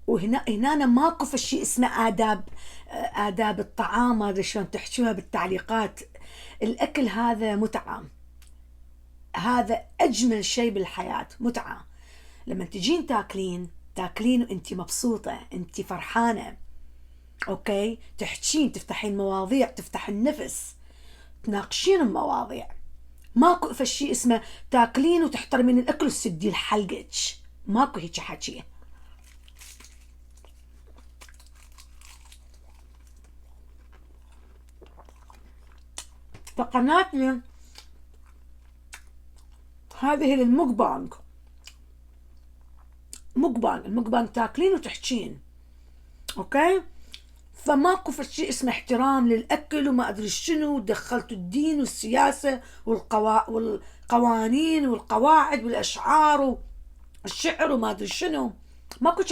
وهنا ماكو فشي اسمه آداب. آداب الطعام، هذا شلون تحكوها بالتعليقات. الأكل هذا متعة، هذا أجمل شيء بالحياة، متعة. لما تجين تاكلين وانت مبسوطة، انت فرحانة، اوكي، تحكين، تفتحين مواضيع، تفتح النفس، تناقشين المواضيع. ماكو فشي اسمه تاكلين وتحترمين الأكل وتسدين حلقك، ماكو هيك حكي. فقناتنا هذه للمقبانج. المقبانج تاكلين وتحكين، اوكي. فماكو فشي اسمه احترام للأكل وما أدري شنو، دخلتوا الدين والسياسة والقوانين والقواعد والأشعار والشعر وما أدري شنو، ماكو